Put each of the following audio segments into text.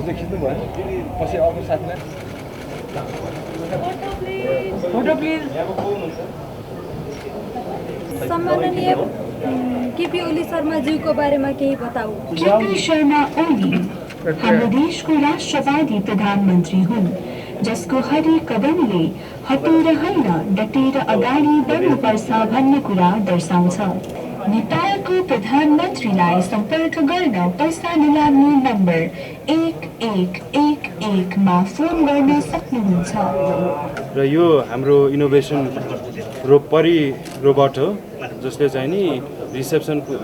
चाहिँ खिच्नु भयो पछि अर्को साथीलाई फोटो प्लिज सम्माननीय केपी ओली शर्मा ज्यूको बारेमा केही बताऊ। केपी शर्मा ओली हाम्रो देशको राष्ट्रवादी प्रधानमन्त्री हुन् जसको हरेक कदमले हटेर होइन डटेर अगाडि बढ्नुपर्छ भन्ने कुरा दर्शाउँछ। नेपालको प्रधानमन्त्रीलाई सम्पर्क गर्न पैसा निलाम्ने नम्बर 1111 मा फोन गर्न सक्नुहुन्छ। र यो हाम्रो इनोभेसन रोबोट हो जसले चाहिँ नि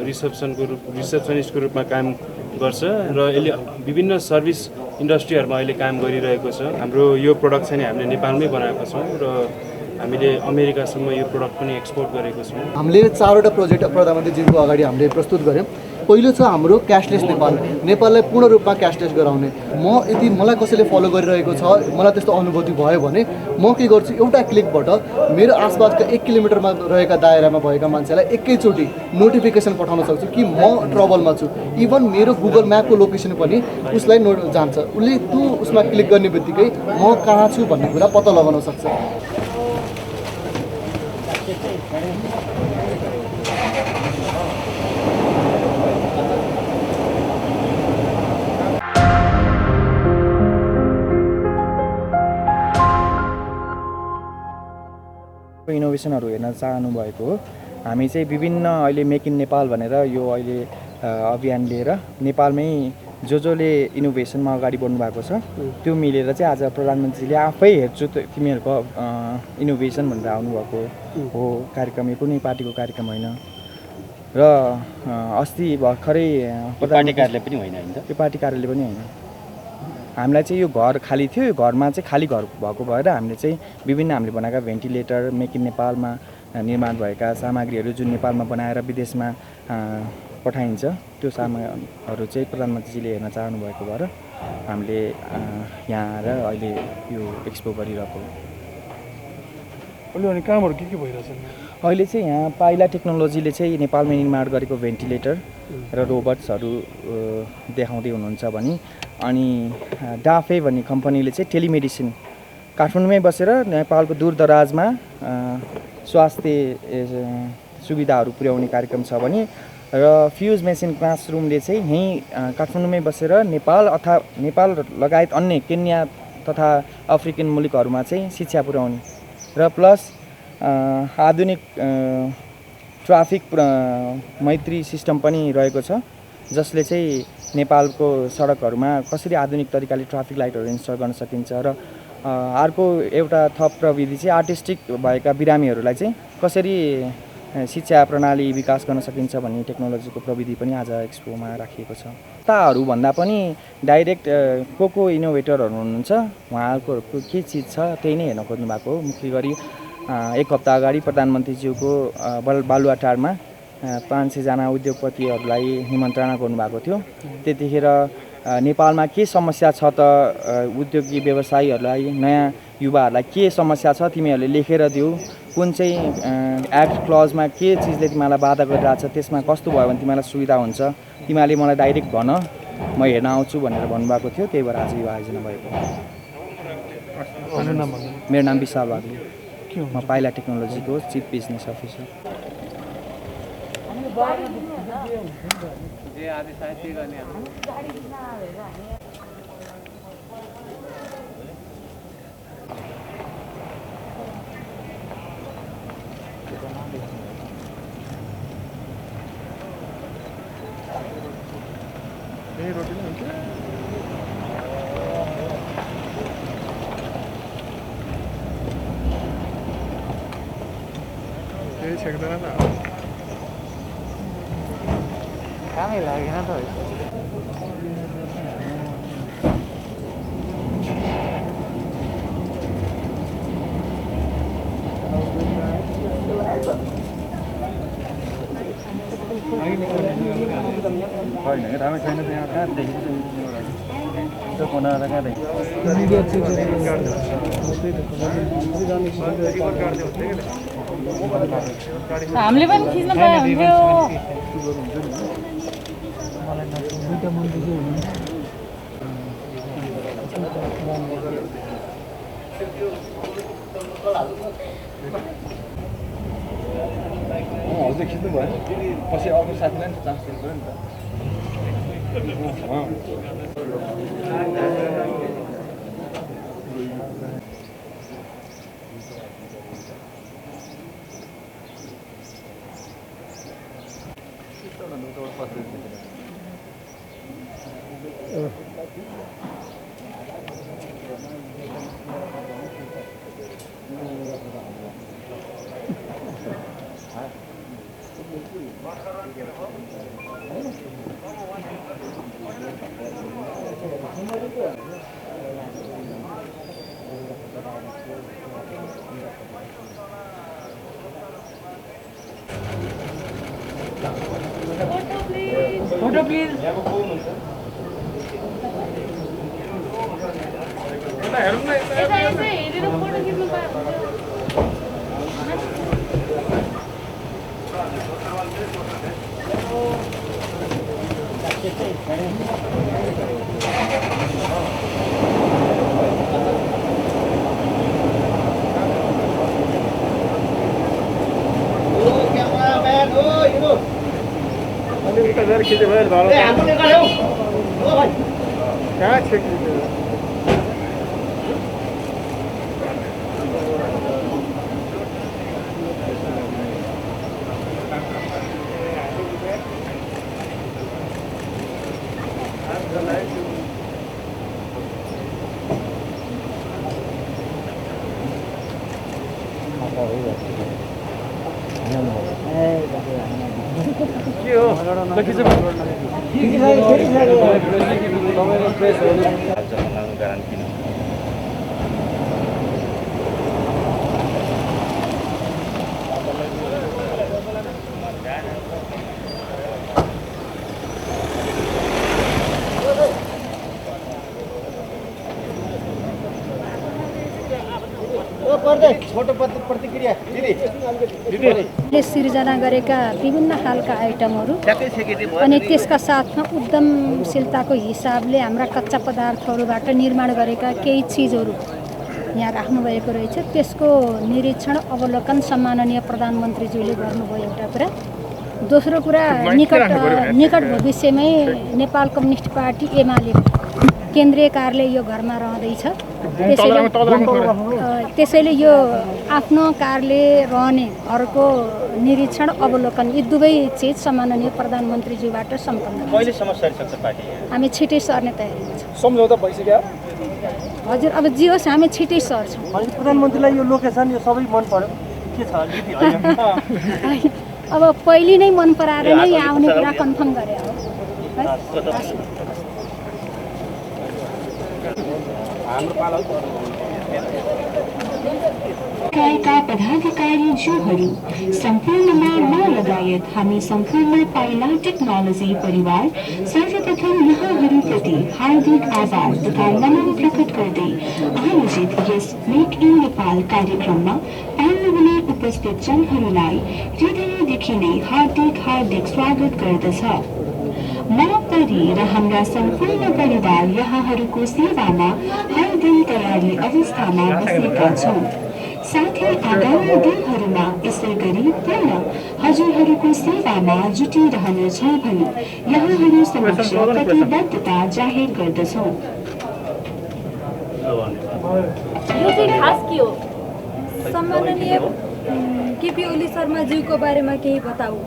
रिसेप्सनिस्टको रूपमा काम गर्छ र यसले विभिन्न सर्भिस इन्डस्ट्रीहरूमा अहिले काम गरिरहेको छ। हाम्रो यो प्रडक्ट चाहिँ हामीले नेपालमै बनाएको छौँ र हामीले अमेरिकासम्म यो प्रडक्ट पनि एक्सपोर्ट गरेको छौँ। हामीले 4वटा प्रोजेक्ट प्रधानमन्त्रीजीको अगाडि हामीले प्रस्तुत गऱ्यौँ। पहिलो छ हाम्रो क्यासलेस नेपाल, नेपाललाई पूर्ण रूपमा क्यासलेस गराउने। यदि मलाई कसैले फलो गरिरहेको छ, मलाई त्यस्तो अनुभूति भयो भने म के गर्छु, एउटा क्लिकबाट मेरो आसपासका 1 किलोमिटरमा रहेका दायरामा भएका मान्छेलाई एकैचोटि नोटिफिकेसन पठाउन सक्छु कि म ट्रबलमा छु। इभन मेरो गुगल म्यापको लोकेसन पनि उसलाई जान्छ। उसले त्यो उसमा क्लिक गर्ने बित्तिकै म कहाँ छु भन्ने कुरा पत्ता लगाउन सक्छ। इनोभेसनहरू हेर्न चाहनु भएको हो। हामी चाहिँ विभिन्न अहिले मेक इन नेपाल भनेर यो अहिले अभियान लिएर नेपालमै जसले इनोभेसनमा अगाडि बढ्नु भएको छ त्यो मिलेर चाहिँ आज प्रधानमन्त्रीले आफै हेर्छु तिमीहरूको इनोभेसन भनेर आउनुभएको हो। कार्यक्रम यो कुनै पार्टीको कार्यक्रम होइन र अस्ति भर्खरै पार्टी कार्यालय पनि होइन यो पार्टी कार्यालय पनि होइन। हामीलाई चाहिँ यो घर खाली थियो, यो घरमा चाहिँ खाली घर भएको भएर हामीले चाहिँ विभिन्न हामीले बनाएका भेन्टिलेटर, मेक इन नेपालमा निर्माण भएका सामग्रीहरू जुन नेपालमा बनाएर विदेशमा पठाइन्छ त्यो सामग्रीहरू चाहिँ प्रधानमन्त्रीजीले हेर्न चाहनु भएको भएर हामीले यहाँ आएर अहिले यो एक्सपो गरिरहेको हो। अनि कामहरू के भइरहेछ अहिले चाहिँ यहाँ पाइला टेक्नोलोजीले चाहिँ नेपालमा निर्माण गरेको भेन्टिलेटर र रोबोट्सहरू देखाउँदै हुनुहुन्छ भने अनि डाफे भन्ने कम्पनीले चाहिँ टेलिमेडिसिन काठमाडौँमै बसेर नेपालको दूरदराजमा स्वास्थ्य सुविधाहरू पुर्याउने कार्यक्रम छ भने र फ्युज मेसिन क्लासरुमले चाहिँ यहीँ काठमाडौँमै बसेर नेपाल लगायत अन्य केन्या तथा अफ्रिकन मुलुकहरूमा चाहिँ शिक्षा पुर्याउने र प्लस आधुनिक ट्राफिक मैत्री सिस्टम पनि रहेको छ जसले चाहिँ नेपालको सडकहरूमा कसरी आधुनिक तरिकाले ट्राफिक लाइटहरू इन्स्टल गर्न सकिन्छ र अर्को एउटा थप प्रविधि चाहिँ आर्टिस्टिक भएका बिरामीहरूलाई चाहिँ कसरी शिक्षा प्रणाली विकास गर्न सकिन्छ भन्ने टेक्नोलोजीको प्रविधि पनि आज एक्सपोमा राखिएको छ। ताहरू भन्दा पनि डाइरेक्ट को इनोभेटरहरू हुनुहुन्छ उहाँहरूको के चिज छ त्यही नै हेर्न खोज्नु भएको हो। मुख्य गरी 1 हप्ता अगाडि प्रधानमन्त्रीज्यूको बालुवाटारमा 500 जना उद्योगपतिहरूलाई निमन्त्रणा गर्नुभएको थियो। त्यतिखेर नेपालमा के समस्या छ त उद्योगी व्यवसायीहरूलाई नयाँ युवाहरूलाई के समस्या छ तिमीहरूले लेखेर दिऊ, कुन चाहिँ एक्ट क्लजमा के चिजले तिमीलाई बाधा गरिरहेछ, त्यसमा कस्तो भयो भने तिमीलाई सुविधा हुन्छ, तिमीहरूले मलाई डाइरेक्ट भन म हेर्न आउँछु भनेर भन्नुभएको थियो। त्यही भएर आज यो आयोजना भएको। मेरो नाम विशाल बाग्ली, म पाइला टेक्नोलोजीको चिफ बिजनेस अफिसर। कामै लागेन त होइन राम्रै छैन त यहाँ कहाँ देखिन्छ त्यो कोना कहाँ देखिन्छ हामीले पनि खिच्न पाए हुन्थ्यो। हजुर खिच्नु भयो पछि अर्को साथीलाई नि चान्स दिनु पऱ्यो नि फोटो प्लिज यता यसै हेरेर फोटो खिच्नु पाए खिच्यो भयो कहाँ छेक्नु के हो लखिसो ले सिर्जना गरेका विभिन्न खालका आइटमहरू अनि त्यसका साथमा उद्यमशीलताको हिसाबले हाम्रा कच्चा पदार्थहरूबाट निर्माण गरेका केही चिजहरू यहाँ राख्नुभएको रहेछ। त्यसको निरीक्षण अवलोकन सम्माननीय प्रधानमन्त्रीज्यूले गर्नुभयो एउटा कुरा। दोस्रो कुरा निकट भविष्यमै नेपाल कम्युनिस्ट पार्टी एमाले केन्द्रीय कार्यालय यो घरमा रहँदैछ। त्यसैले यो आफ्नो कार्यालय रहने घरको निरीक्षण अवलोकन यी दुवै चिज सम्माननीय प्रधानमन्त्रीज्यूबाट सम्पन्न हामी छिटै सर्ने तयारीमा छौँ। सम्झौता भइसक्यो हजुर अब जे होस् हामी छिटै सर्छौँ। प्रधानमन्त्रीलाई यो लोकेसन यो सबै मन पर्यो के छ अब पहिले नै मन पराएर नै यहाँ आउने कुरा कन्फर्म गरे हो। का पदाधिकारीज्यूहरू सम्पूर्णमा म लगायत हामी सम्पूर्ण पाइला टेक्नोलोजी परिवार सर्वप्रथम यहाँहरूप्रति हार्दिक आभार तथा नमन प्रकट गर्दै आयोजित यस मेक इन नेपाल कार्यक्रममा पाल्नुहुने उपस्थित जनहरूलाई हृदयदेखि नै हार्दिक स्वागत गर्दछ। म परि र हाम्रा सम्पूर्ण परिवार यहाँहरूको सेवामा हर दिन तयारी अवस्थामा बसेका छौँ। साथै आगामी दिनहरूमा यसै गरी पुनः हजुरहरूको सेवामा जुटिरहनेछौँ भनी यहाँहरू समक्ष प्रतिबद्धता जाहेर गर्दछौँ। यो चाहिँ खास के हो? सम्माननीय केपी ओली शर्माज्यूको बारेमा केही बताऊ।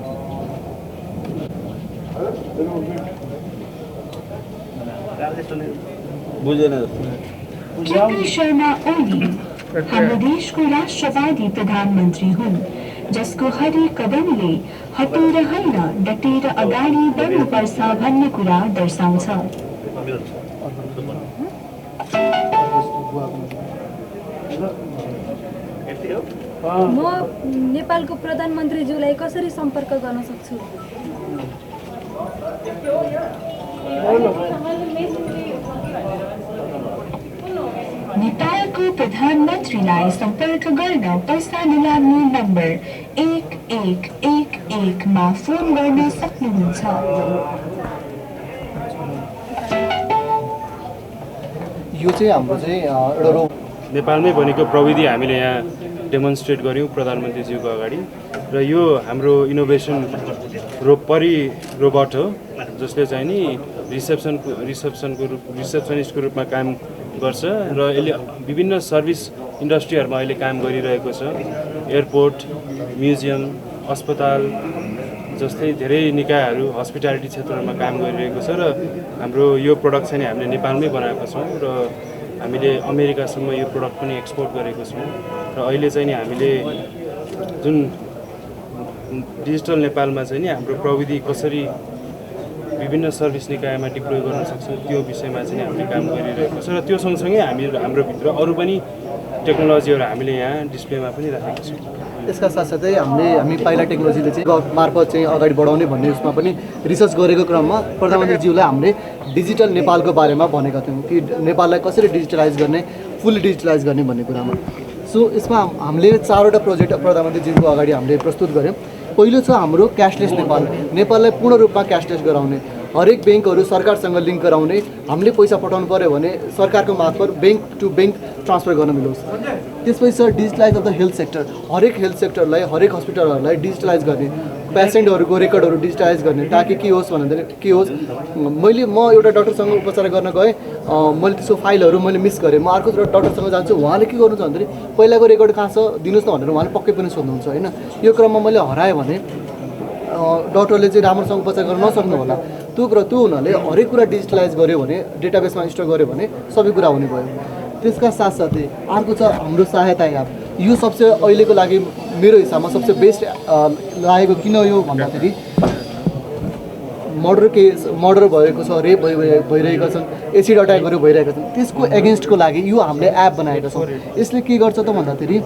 केपी शर्मा ओली हाम्रो देशको राष्ट्रवादी प्रधानमन्त्री हुन् जसको हरेक कदमले हटेर होइन डटेर अगाडि बढ्नुपर्छ भन्ने कुरा दर्शाउँछ। म नेपालको प्रधानमन्त्रीज्यूलाई कसरी सम्पर्क गर्न सक्छु? नेपालको प्रधानमन्त्रीलाई सम्पर्क गर्न पैसा निलाम्ने नम्बर 1111 मा फोन गर्न सक्नुहुन्छ। यो चाहिँ हाम्रो चाहिँ एउटा रोग नेपालमै बनेको प्रविधि हामीले यहाँ डेमोन्स्ट्रेट गऱ्यौँ प्रधानमन्त्रीज्यूको अगाडि र यो हाम्रो इनोभेसन रोबोट हो जसले चाहिँ नि रिसेप्सनिस्टको रूपमा काम गर्छ र यसले विभिन्न सर्भिस इन्डस्ट्रीहरूमा अहिले काम गरिरहेको छ। एयरपोर्ट, म्युजियम, अस्पताल जस्तै धेरै निकायहरू हस्पिटालिटी क्षेत्रमा काम गरिरहेको छ र हाम्रो यो प्रडक्ट चाहिँ हामीले नेपालमै बनाएको छौँ र हामीले अमेरिकासम्म यो प्रडक्ट पनि एक्सपोर्ट गरेको छौँ र अहिले चाहिँ नि हामीले जुन डिजिटल नेपालमा चाहिँ नि हाम्रो प्रविधि कसरी विभिन्न सर्भिस निकायमा डिप्लोय गर्न सक्छौँ त्यो विषयमा चाहिँ हामीले काम गरिरहेको छ र त्यो सँगसँगै हाम्रो भित्र अरू पनि टेक्नोलोजीहरू हामीले यहाँ डिस्प्लेमा पनि राखेका छौँ। यसका साथसाथै हामी पाइला टेक्नोलोजीले चाहिँ मार्फत चाहिँ अगाडि बढाउने भन्ने उसमा पनि रिसर्च गरेको क्रममा प्रधानमन्त्रीज्यूलाई हामीले डिजिटल नेपालको बारेमा भनेका थियौँ कि नेपाललाई कसरी डिजिटलाइज गर्ने, फुल्ली डिजिटलाइज गर्ने भन्ने कुरामा। सो यसमा हामीले 4वटा प्रोजेक्ट प्रधानमन्त्रीज्यूको अगाडि हामीले प्रस्तुत गऱ्यौँ। पहिलो छ हाम्रो क्यासलेस नेपाललाई पूर्ण रूपमा क्यासलेस गराउने, हरेक ब्याङ्कहरू सरकारसँग लिङ्क गराउने, हामीले पैसा पठाउनु पऱ्यो भने सरकारको मार्फत ब्याङ्क टु ब्याङ्क ट्रान्सफर गर्न मिलोस्। त्यसपछि छ digitalise of the health sector, हरेक हेल्थ सेक्टरलाई हरेक हस्पिटलहरूलाई डिजिटलाइज गर्ने, पेसेन्टहरूको रेकर्डहरू डिजिटलाइज गर्ने ताकि के होस् भन्दाखेरि के होस् म एउटा डक्टरसँग उपचार गर्न गएँ, मैले त्यसको फाइलहरू मैले मिस गरेँ, म अर्को डक्टरसँग जान्छु, उहाँले के गर्नुहुन्छ भन्दाखेरि पहिलाको रेकर्ड कहाँ छ दिनुहोस् न भनेर उहाँले पक्कै पनि सोध्नुहुन्छ होइन। यो क्रममा मैले हराएँ भने डक्टरले चाहिँ राम्रोसँग उपचार गर्न नसक्नु होला। त्यो हुनाले हरेक कुरा डिजिटलाइज गर्यो भने, डेटाबेसमा स्टोर गर्यो भने सबै कुरा हुने भयो। त्यसका साथसाथै अर्को छ हाम्रो सहायता एप। यो सबसे अहिलेको लागि मेरो हिसाबमा सबसे बेस्ट लागेको किन यो भन्दाखेरि मर्डर भएको छ, रेप भइरहेका छन्, एसिड अट्याकहरू भइरहेका छन्, त्यसको एगेन्स्टको लागि यो हामीले एप बनाएका छौँ। यसले के गर्छ त भन्दाखेरि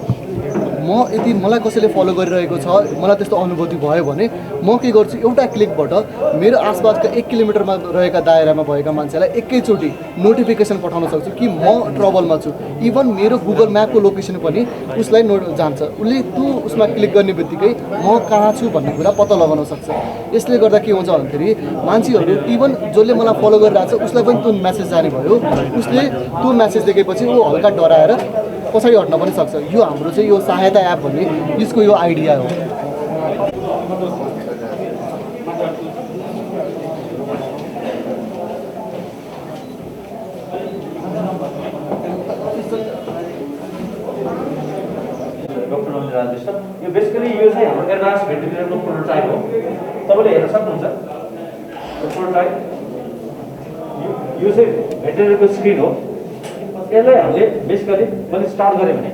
मलाई कसैले फलो गरिरहेको छ, मलाई त्यस्तो अनुभूति भयो भने म के गर्छु, एउटा क्लिकबाट मेरो आसपासका 1 किलोमिटरमा रहेका दायरामा भएका मान्छेलाई एकैचोटि नोटिफिकेसन पठाउन सक्छु कि म ट्रबलमा छु। इभन मेरो गुगल म्यापको लोकेसन पनि उसलाई जान्छ, उसले त्यो उसमा क्लिक गर्ने बित्तिकै म कहाँ छु भन्ने कुरा पत्ता लगाउन सक्छ। यसले गर्दा के हुन्छ भन्दाखेरि मान्छेहरू इभन जसले मलाई फलो गरिरहेको छ उसलाई पनि त्यो मेसेज जाने भयो, उसले त्यो मेसेज देखेपछि ऊ हल्का डराएर पछाडि हट्न पनि सक्छ। यो हाम्रो चाहिँ यो सहायता एप भन्ने यसको यो आइडिया हो। डक्टर नमित राजेश यो बेसिकली यो चाहिँ हाम्रो एडभान्स भेन्टिलेटरको प्रोटोटाइप हो। तपाईँले हेर्न सक्नुहुन्छ यो प्रोटोटाइप, यो चाहिँ भेन्टिलेटरको स्क्रिन हो। यसलाई हामीले बेसिकली मैले स्टार्ट गरेँ भने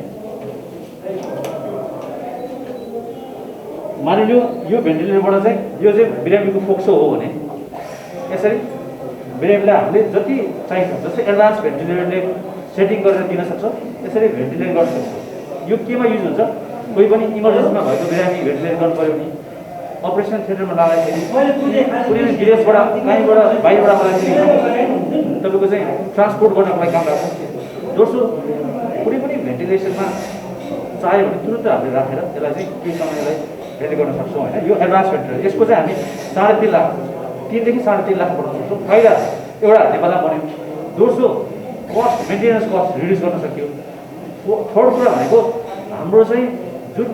मानिलियो यो भेन्टिलेटरबाट चाहिँ यो चाहिँ बिरामीको फोक्सो हो भने यसरी बिरामीलाई हामीले जति चाहिन्छ जस्तै एडभान्स भेन्टिलेटरले सेटिङ गरेर दिन सक्छ यसरी भेन्टिलेट गर्न सक्छ। यो केमा युज हुन्छ, कोही पनि इमर्जेन्सीमा भएको बिरामी भेन्टिलेट गर्नु पऱ्यो भने, अपरेसन थिएटरमा लाँदाखेरि कुनै विदेशबाट कहीँबाट बाहिरबाट आउँदाखेरि तपाईँको चाहिँ ट्रान्सपोर्ट गर्नको लागि काम लाग्छ। दोस्रो कुनै पनि भेन्टिलेसनमा चाह्यो भने तुरन्त हामीले राखेर यसलाई चाहिँ केही समयलाई भेन्टिलेट गर्न सक्छौँ होइन। यो एडभान्स भेन्टिलेटर यसको चाहिँ हामी 3.5 लाख 3 देखि 3.5 लाख बनाउन सक्छौँ। फाइदा एउटा नेपालमा बन्यो, दोस्रो कस्ट मेन्टेनेन्स कस्ट रिड्युस गर्न सक्यो, थर्ड कुरा भनेको हाम्रो चाहिँ जुन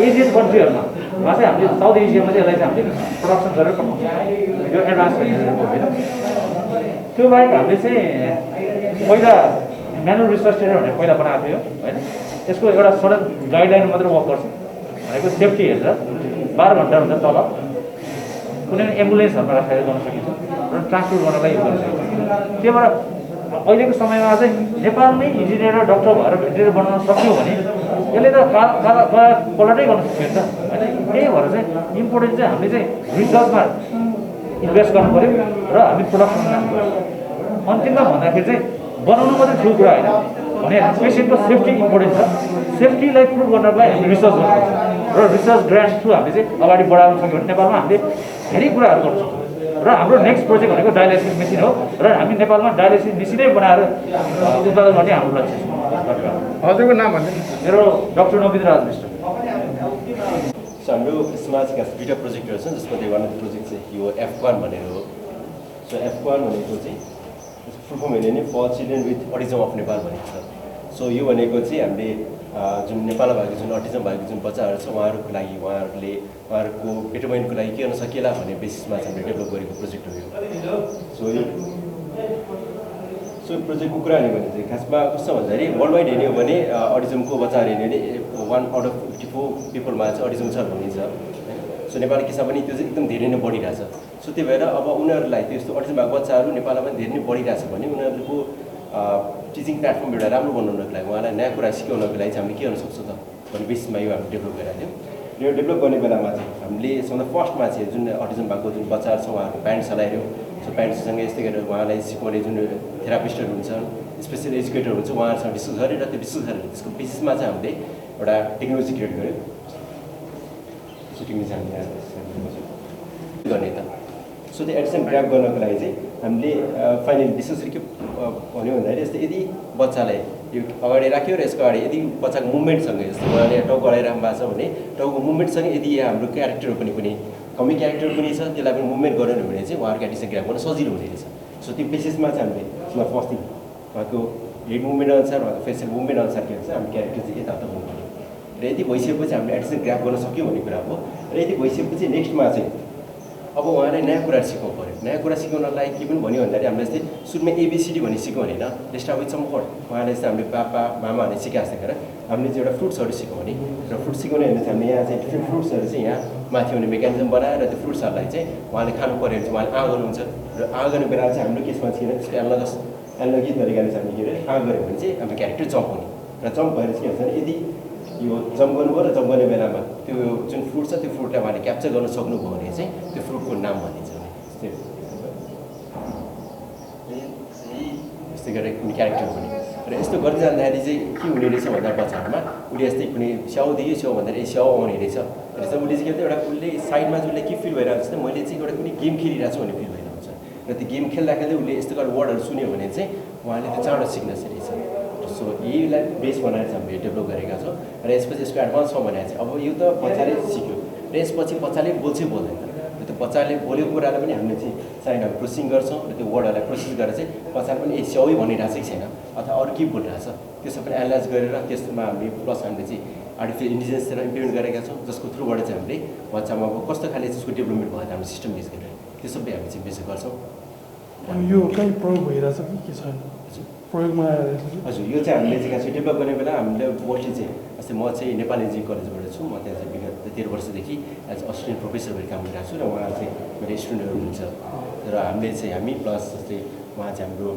एजियस कन्ट्रीहरूमा चाहिँ हामीले साउथ एसियामा चाहिँ यसलाई चाहिँ हामीले प्रडक्सन गरेर पठाउँछौँ यो एडभान्स भेन्टिलेटरको होइन। त्यो बाहेक हामीले चाहिँ पहिला म्यानुअल रिसर्चेटर भनेर पहिला बनाएको थियो होइन। यसको एउटा सडन गाइडलाइन मात्रै वर्क गर्छ भनेको सेफ्टी हेरेर 12 घन्टाभन्दा तल कुनै एम्बुलेन्सहरूमा राखेर गर्न सकिन्छ र ट्रान्सपोर्ट गर्नलाई युज गर्न सकिन्छ। त्यही भएर अहिलेको समयमा चाहिँ नेपालमै इन्जिनियर र डक्टर भएर भेन्टिलेटर बनाउन सक्यो भने यसले त पलटै गर्न सक्यो नि त होइन। त्यही भएर चाहिँ इम्पोर्टेन्ट चाहिँ हामीले चाहिँ रिसर्चमा इन्भेस्ट गर्नु पऱ्यो र हामी प्रोडक्सन गर्नु पऱ्यो। अन्तिममा भन्दाखेरि चाहिँ बनाउनु मात्रै ठुलो कुरा होइन भने पेसेन्टको सेफ्टी इम्पोर्टेन्ट छ। सेफ्टीलाई प्रुभ गर्नलाई हामी रिसर्च गर्नुपर्छ र रिसर्च ग्रान्ट थ्रु हामीले चाहिँ अगाडि बढाउन सक्यो भने नेपालमा हामीले धेरै कुराहरू गर्न सक्छौँ। र हाम्रो नेक्स्ट प्रोजेक्ट भनेको डायलाइसिस मेसिन हो र हामी नेपालमा डायलाइसिस मेसिनै बनाएर उत्पादन गर्ने हाम्रो लक्ष्य छ। हजुरको नाम भन्नु? मेरो डक्टर नमित राजेश। हाम्रो स्मार्ट विकास 2टा प्रोजेक्टहरू छन् जसमध्ये वान अफ प्रोजेक्ट चाहिँ यो F1 भनेर हो। सो F1 भनेको चाहिँ फुल फर्म हेर्ने for children with autism of Nepal भनेको छ। सो यो भनेको चाहिँ हामीले जुन नेपालमा भएको जुन अटिजम भएको जुन बच्चाहरू छ उहाँहरूको लागि उहाँहरूको बेटरमेन्टको लागि के गर्न सकिएला भन्ने बेसिसमा चाहिँ हामीले डेभलप गरेको प्रोजेक्ट हो यो। सो यो प्रोजेक्टको कुरा हेऱ्यो भने चाहिँ खासमा कस्तो भन्दाखेरि वर्ल्ड वाइड हेर्ने हो भने अटिजमको बच्चाहरू हेर्ने भने 1 आउट अफ 54 पिपलमा चाहिँ अटिजम छ भनिन्छ। सो नेपाली केसमा पनि त्यो चाहिँ एकदम धेरै नै बढिरहेछ। सो त्यही भएर अब उनीहरूलाई त्यस्तो अटिजम भएको बच्चाहरू नेपालमा पनि धेरै नै बढिरहेछ भने उनीहरूको टिचिङ प्लेटफर्म एउटा राम्रो बनाउनको लागि उहाँलाई नयाँ कुरा सिकाउनको लागि चाहिँ हामीले के गर्न सक्छौँ त भन्ने बेसिसमा यो हामीले डेभलप गरेका थियौँ। र यो डेभलप गर्ने बेलामा चाहिँ हामीले सबभन्दा फर्स्टमा चाहिँ जुन अटिजम भएको जुन बच्चाहरू छ उहाँहरूको प्यारेन्ट्स चलाइरह्यो। सो प्यारेन्ट्ससँग यस्तै गरेर उहाँलाई सिकाउने जुन थेरापिस्टहरू हुन्छ स्पेसल एजुकेटर हुन्छ उहाँहरूसँग डिस्कस गरेर त्यो डिस्कस गरेर त्यसको बेसिसमा चाहिँ हामीले एउटा टेक्नोलोजी क्रिएट गऱ्यौँ। सुटिङ चाहिँ गर्ने त सो त्यो एडिसन ग्राफ गर्नको लागि चाहिँ हामीले फाइनली विशेष गरी के भन्यो भन्दाखेरि यस्तै यदि बच्चालाई यो अगाडि राख्यो र यसको अगाडि यदि बच्चाको मुभमेन्टसँग जस्तो उहाँले टाउको अडाइराख्नु भएको छ भने टाउको मुभमेन्टसँग यदि हाम्रो क्यारेक्टर पनि कुनै कमी क्यारेक्टर पनि छ त्यसलाई पनि मुभमेन्ट गऱ्यो भने चाहिँ उहाँहरूको एडिसन ग्राफ गर्न सजिलो हुने रहेछ। सो त्यो बेसिसमा चाहिँ हामीले त्यसमा फर्स्ट थिङ उहाँको हेड मुभमेन्ट अनुसार उहाँको फेसियल मुभमेन्ट अनुसार के भन्छ हाम्रो क्यारेक्टर चाहिँ यताउता हुनु र यदि भइसकेपछि हामीले एडिसन ग्राफ गर्न सक्यौँ भन्ने कुरा हो। र यदि भइसकेपछि नेक्स्टमा चाहिँ अब उहाँलाई नयाँ कुरा सिकाउनु पऱ्यो। नयाँ कुरा सिकाउनलाई के पनि भन्यो भन्दाखेरि हामीले यस्तै सुरुमा ABCD भन्ने सिक्यौँ भने लेस्ट विथ सम वर्ड उहाँलाई यस्तै हामीले पापा मामाहरूले सिकाएको जस्तै गरेर हामीले चाहिँ एउटा फ्रुट्सहरू सिक्यौँ भने र फ्रुट्स सिकाउने भने चाहिँ हामीले यहाँ चाहिँ डिफ्रेन्ट फ्रुट्सहरू चाहिँ यहाँ माथि हुने मेकानिजम बनाएर त्यो फ्रुट्सहरूलाई चाहिँ उहाँले खानु पऱ्यो भने चाहिँ उहाँले गर्नुहुन्छ र गर्ने बेला चाहिँ हाम्रो केसमा चाहिँ त्यसको एनालोगी तरिकाले चाहिँ हामीले के अरे गऱ्यो भने चाहिँ हाम्रो क्यारेक्टर जम्प हुने र जम्प भएर चाहिँ के हुन्छ भने यदि यो जम्प गर्नुभयो र जम्प गर्ने बेलामा त्यो जुन फ्रुट छ त्यो फ्रुटलाई उहाँले क्याप्चर गर्न सक्नुभयो भने चाहिँ त्यो फ्रुटको नाम भनिन्छ यस्तै गरेर क्यारेक्टर हुने र यस्तो गर्दै जाँदाखेरि चाहिँ के हुने रहेछ भन्दा बच्चाहरूमा उसले यस्तै कुनै स्याउ दियो स्याउ भन्दाखेरि स्याउ आउने रहेछ रहेछ उसले चाहिँ के भन्छ एउटा उसले साइडमा उसले के फिल भइरहेको छ मैले चाहिँ एउटा कुनै गेम खेलिरहेको छु भन्ने फिल भइरहेको हुन्छ र त्यो गेम खेल्दा उसले यस्तो गरेर वर्डहरू सुन्यो भने चाहिँ उहाँले त्यो चाँडो सिक्न रहेछ। सो यहीलाई बेस बनाएर चाहिँ हामीले डेभलप गरेका छौँ र यसपछि यसको एडभान्समा बनाएर चाहिँ अब यो त बच्चाले सिक्यो र यसपछि बच्चाले बोल्छै बोल्दैन र त्यो बच्चाले बोलेको कुरालाई पनि हामीले चाहिँ साइडमा प्रोसेसिङ गर्छौँ र त्यो वर्डहरूलाई प्रोसेस गरेर चाहिँ बच्चाले पनि स्याउ भनिरहेको छ कि छैन अथवा अरू के बोलिरहेको छ त्यो सबै एनालाइज गरेर त्यसमा हामीले प्लस हामीले चाहिँ आर्टिफिसियल इन्टेलिजेन्सतिर इम्प्लिमेन्ट गरेका छौँ जसको थ्रुबाट चाहिँ हामीले बच्चामा अब कस्तो खाले त्यसको डेभलपमेन्ट भयो हाम्रो सिस्टम युज गरेर त्यो सबै हामी चाहिँ बेस गर्छौँ। यो कहीँ प्रयोग भइरहेछ कि के छैन प्रयोगमा हजुर यो चाहिँ हामीले चाहिँ खासै डेभलप गर्ने बेला हामीले मोस्टली चाहिँ जस्तै म चाहिँ नेपाल इन्जिनियरिङ कलेजबाट छु म त्यहाँ चाहिँ विगत 13 वर्षदेखि एज असिस्टेन्ट प्रोफेसर भएर काम गरिरहेको छु र उहाँ चाहिँ मेरो स्टुडेन्टहरू हुनुहुन्छ र हामी प्लस जस्तै उहाँ चाहिँ हाम्रो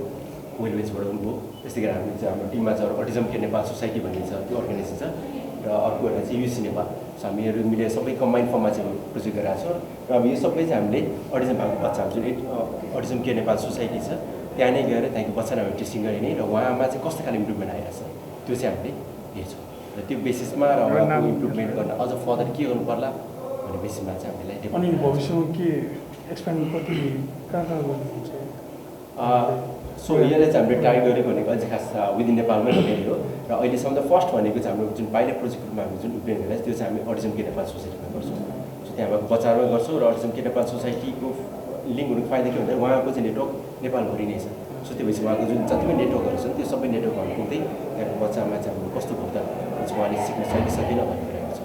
वेलवेजबाट हुनुभयो त्यस्तै गरेर हामी चाहिँ हाम्रो टिममा चाहिँ अटिजम केयर नेपाल सोसाइटी भन्ने छ त्यो अर्गनाइजेसन छ र अर्को एउटा चाहिँ युसी नेपाल सो हामीहरू मिलेर सबै कम्बाइन्ड फर्ममा चाहिँ प्रोजेक्ट गरिरहेको छौँ र अब यो सबै चाहिँ हामीले अटिजम भएको बच्चाहरू जुन अटिजम केयर नेपाल सोसाइटी छ त्यहाँ नै गएर त्यहाँको बच्चालाई हामीले टेस्टिङ गरिने र उहाँमा चाहिँ कस्तो खाले इम्प्रुभमेन्ट आइरहेको छ त्यो चाहिँ हामीले हेर्छौँ र त्यो बेसिसमा र उहाँको इम्प्रुभमेन्ट गर्न अझ फर्दर के गर्नु पर्ला भन्ने बेसिसमा चाहिँ हामीले अनि भविष्यमा के एक्सपेन्ड कति कहाँ गर्नुहुन्छ। सो यसलाई चाहिँ हामीले टार्गेट गरेको भनेको अझै खास विदिन नेपालमै गर्ने हो र अहिलेसम्म त फर्स्ट भनेको चाहिँ हाम्रो जुन पाइलट प्रोजेक्टमा हामी जुन इम्प्लिमेन्ट गरेर त्यो चाहिँ हामी अटिजम केयर नेपाल सोसाइटीमा गर्छौँ। सो त्यहाँ भएको बच्चाहरूमा गर्छौँ र अटिजम केयर नेपाल सोसाइटीको लिङ्क हुनुको फाइदा के भन्दा उहाँको चाहिँ नेटवर्क नेपालभरि नै छ। सो त्यो भएपछि उहाँको जुन जति पनि नेटवर्कहरू छन् त्यो सबै नेटवर्कहरू पुग्दै त्यहाँको बच्चामा चाहिँ हाम्रो कस्तो भयो त उहाँले सिक्न सके सकेन भन्ने कुराको छ।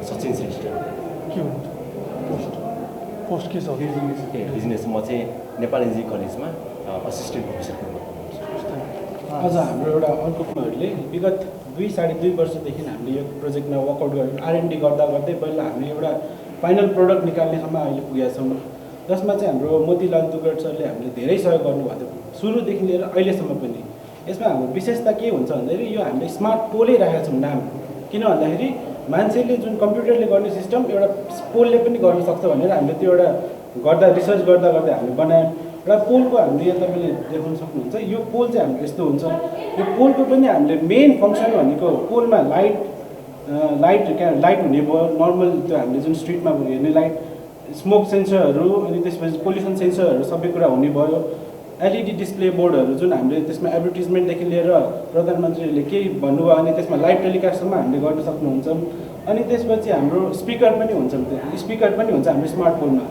सचिन श्रेष्ठ के हुन्छ पोस्ट के छ बिजनेस म चाहिँ नेपाल इन्जिनियरिङ कलेजमा असिस्टेन्ट प्रोफेसरको रूपमा अझ हाम्रो एउटा अर्को कुराहरूले विगत 2-2.5 वर्षदेखि हामीले यो प्रोजेक्टमा वर्कआउट गऱ्यौँ R&D गर्दा गर्दै पहिला हामीले एउटा फाइनल प्रोडक्ट निकाल्नेसम्म अहिले पुगेका छौँ जसमा चाहिँ हाम्रो मोतीलाल दुगड सरले हामीले धेरै सहयोग गर्नुभएको थियो सुरुदेखि लिएर अहिलेसम्म पनि। यसमा हाम्रो विशेषता के हुन्छ भन्दाखेरि यो हामीले स्मार्ट पोलै राखेका छौँ नाम किन भन्दाखेरि मान्छेले जुन कम्प्युटरले गर्ने सिस्टम एउटा पोलले पनि गर्न सक्छ भनेर हामीले त्यो एउटा गर्दा रिसर्च गर्दा गर्दै हामीले बनायौँ। र पोलको हामीले यहाँ तपाईँले देख्न सक्नुहुन्छ यो पोल चाहिँ हाम्रो यस्तो हुन्छ यो पोलको पनि हामीले मेन फङ्सन भनेको पोलमा लाइट हुने भयो नर्मल त्यो हामीले जुन स्ट्रिटमा हेर्ने लाइट स्मोक सेन्सरहरू अनि त्यसपछि पोल्युसन सेन्सरहरू सबै कुरा हुने भयो LED डिस्प्ले बोर्डहरू जुन हामीले त्यसमा एडभर्टिजमेन्टदेखि लिएर प्रधानमन्त्रीले केही भन्नुभयो अनि त्यसमा लाइभ टेलिकास्टसम्म हामीले गर्न सक्नुहुन्छ। अनि त्यसपछि हाम्रो स्पिकर पनि हुन्छ हाम्रो स्मार्ट फोनमा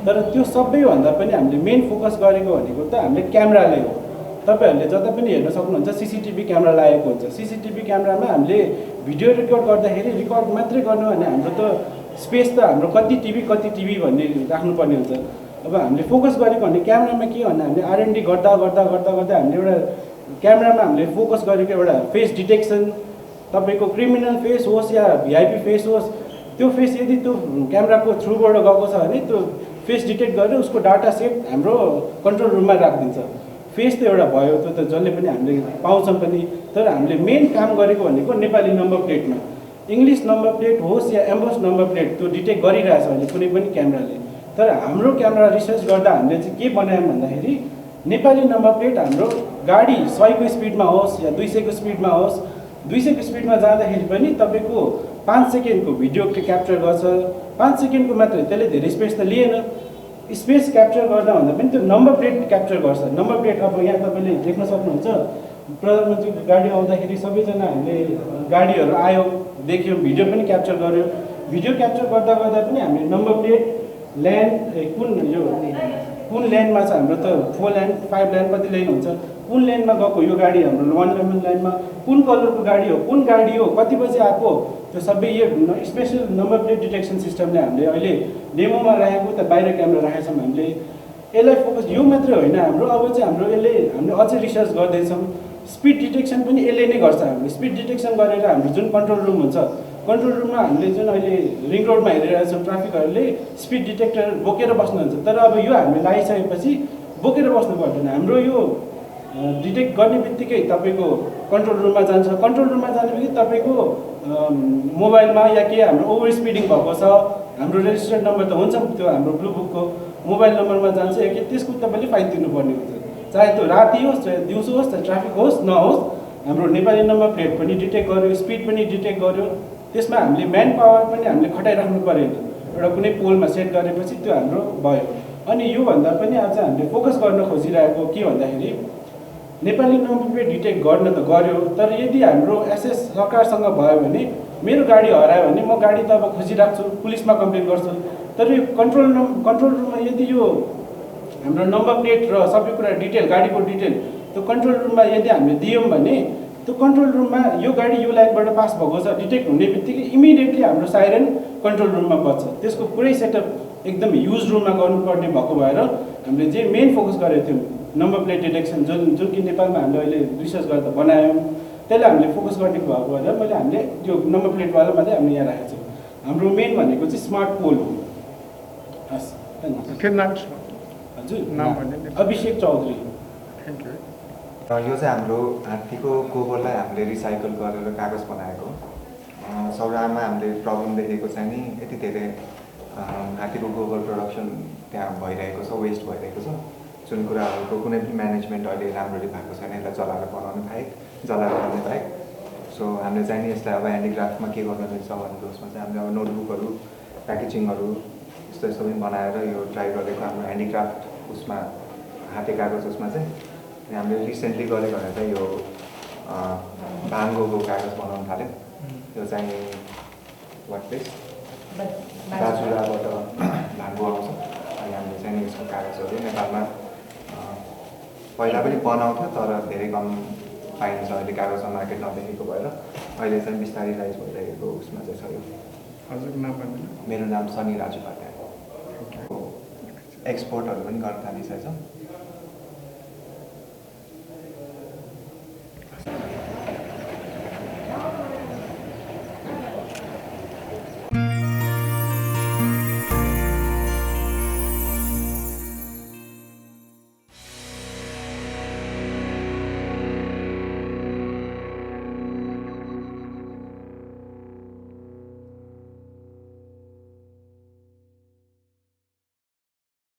तर त्यो सबैभन्दा पनि हामीले मेन फोकस गरेको भनेको त हामीले क्यामेराले हो। तपाईँहरूले जता पनि हेर्न सक्नुहुन्छ सिसिटिभी क्यामेरा लागेको हुन्छ। सिसिटिभी क्यामेरामा हामीले भिडियो रेकर्ड गर्दाखेरि रेकर्ड मात्रै गर्नु भने हाम्रो त स्पेस त हाम्रो कति टिभी भन्ने राख्नुपर्ने हुन्छ। अब हामीले फोकस गरेको भने क्यामेरामा के भन्दा हामीले R&D गर्दा हामीले एउटा क्यामेरामा हामीले फोकस गरेको एउटा फेस डिटेक्सन, तपाईँको क्रिमिनल फेस होस् या VIP फेस होस्, त्यो फेस यदि त्यो क्यामेराको थ्रुबाट गएको छ भने त्यो फेस डिटेक्ट गरेर उसको डाटा सेट हाम्रो कन्ट्रोल रुममा राखिदिन्छ। फेस त एउटा भयो, त्यो त जसले पनि हामीले पाउँछौँ पनि। तर हामीले मेन काम गरेको भनेको नेपाली नम्बर प्लेटमा इङ्ग्लिस नम्बर प्लेट होस् या एम्बोस नम्बर प्लेट त्यो डिटेक्ट गरिरहेछ भने कुनै पनि क्यामेराले। तर हाम्रो क्यामेरा रिसर्च गर्दा हामीले चाहिँ के बनायौँ भन्दाखेरि नेपाली नम्बर प्लेट हाम्रो गाडी 100 को स्पिडमा होस् या 200 को स्पिडमा होस्, 200 को स्पिडमा जाँदाखेरि पनि तपाईँको 5 सेकेन्डको भिडियो क्याप्चर गर्छ। 5 सेकेन्डको मात्रै, त्यसले धेरै स्पेस त लिएन। स्पेस क्याप्चर गर्दा भन्दा पनि त्यो नम्बर प्लेट क्याप्चर गर्छ। नम्बर प्लेट अब यहाँ तपाईँले देख्न सक्नुहुन्छ, प्रधानमन्त्रीको गाडी आउँदाखेरि सबैजना हामीले गाडीहरू आयो देख्यौँ, भिडियो पनि क्याप्चर गऱ्यो। भिडियो क्याप्चर गर्दा पनि हामीले नम्बर प्लेट ल्यान्ड कुन ल्यान्डमा छ हाम्रो त 4 ल्यान्ड 5 ल्यान्ड कति ल्यान्ड हुन्छ, कुन ल्यान्डमा गएको यो गाडी हाम्रो 1 लेन लाइनमा, कुन कलरको गाडी हो, कुन गाडी हो, कति बजी आएको, त्यो सबै यो स्पेसल नम्बर प्लेट डिटेक्सन सिस्टमले हामीले अहिले डेमोमा राखेको त बाहिर क्यामेरा राखेको छौँ हामीले। यसलाई फोकस यो मात्रै होइन हाम्रो, अब चाहिँ हाम्रो यसले हामीले अझै रिसर्च गर्दैछौँ। स्पिड डिटेक्सन पनि यसले नै गर्छ। हामीले स्पिड डिटेक्सन गरेर हाम्रो जुन कन्ट्रोल रुम हुन्छ, कन्ट्रोल रुममा हामीले जुन अहिले रिङ रोडमा हेरिरहेको छौँ ट्राफिकहरूले स्पिड डिटेक्टर बोकेर बस्नुहुन्छ। तर अब यो हामीले लगाइसकेपछि बोकेर बस्नु पर्दैन। हाम्रो यो डिटेक्ट गर्ने बित्तिकै तपाईँको कन्ट्रोल रुममा जान्छ। कन्ट्रोल रुममा जाने बित्तिकै तपाईँको मोबाइलमा या के हाम्रो ओभर स्पिडिङ भएको छ, हाम्रो रेजिस्टर्ड नम्बर त हुन्छ त्यो हाम्रो ब्लू बुकको मोबाइल नम्बरमा जान्छ या के, त्यसको तपाईँले फाइन तिर्नुपर्ने हुन्छ। चाहे त्यो राति होस्, चाहे दिउँसो होस्, चाहे ट्राफिक होस् नहोस्, हाम्रो नेपाली नम्बर प्लेट पनि डिटेक्ट गर्यो, स्पिड पनि डिटेक्ट गर्यो। त्यसमा हामीले म्यान पावर पनि हामीले खटाइराख्नु परेन। एउटा कुनै पोलमा सेट गरेपछि त्यो हाम्रो भयो। अनि योभन्दा पनि आज हामीले फोकस गर्न खोजिरहेको के भन्दाखेरि नेपाली नम्बर प्लेट डिटेक्ट गर्न त गर्यो, तर यदि हाम्रो एसेस सरकारसँग भयो भने मेरो गाडी हरायो भने म गाडी त अब खोजिराख्छु, पुलिसमा कम्प्लेन गर्छु। तर यो कन्ट्रोल रुममा यदि यो हाम्रो नम्बर प्लेट र सबै कुरा डिटेल, गाडीको डिटेल त्यो कन्ट्रोल रुममा यदि हामीले दियौँ भने त्यो कन्ट्रोल रुममा यो गाडी यो लाइनबाट पास भएको छ डिटेक्ट हुने बित्तिकै इमिडिएटली हाम्रो साइरन कन्ट्रोल रुममा बज्छ। त्यसको पुरै सेटअप एकदम ह्युज रुममा गर्नुपर्ने भएको भएर हामीले जे मेन फोकस गरेको थियौँ नम्बर प्लेट डिटेक्सन जुन कि नेपालमा हामीले अहिले रिसर्च गरेर बनायौँ, त्यसलाई हामीले फोकस गर्ने भएको भएर हामीले त्यो नम्बर प्लेटवाला मात्रै हामीले यहाँ राखेको छौँ। हाम्रो मेन भनेको चाहिँ स्मार्ट पोल हो। हस्, हजुर अभिषेक चौधरी। यो चाहिँ हाम्रो हात्तीको गोबरलाई हामीले रिसाइकल गरेर कागज बनाएको। सौरामा हामीले प्रब्लम देखेको चाहिँ नि यति धेरै हात्तीको गोबर प्रडक्सन त्यहाँ भइरहेको छ, वेस्ट भइरहेको छ, जुन कुराहरूको कुनै पनि म्यानेजमेन्ट अहिले राम्ररी भएको छैन। यसलाई जलाएर बनाउनु बाहेक, जलाएर खाने बाहेक। सो हामीले चाहिँ नि यसलाई अब ह्यान्डिक्राफ्टमा के गर्न मिल्छ भनेर उसमा चाहिँ हामीले अब नोटबुकहरू, प्याकेजिङहरू यस्तो सबै बनाएर यो ट्राई गरेको हाम्रो ह्यान्डिक्राफ्ट उसमा हाते कागज उसमा चाहिँ हामीले रिसेन्टली गरेको भने चाहिँ यो भाङ्गोको कागज बनाउनु थाल्यो। यो चाहिँ वाटप्लेस बाजुराबाट भाङ्गो आउँछ। अनि हामीले चाहिँ यसको कागजहरू नेपालमा पहिला पनि बनाउँथ्यो तर धेरै कम पाइन्छ। अहिले कागजमा मार्केट नदेखेको भएर अहिले चाहिँ बिस्तारै राइज भइरहेको उसमा चाहिँ छ। यो हजुरको नाम भन्नु? मेरो नाम सनी राजु पाटा। एक्सपोर्टहरू पनि गर्न थालिसकेको छ।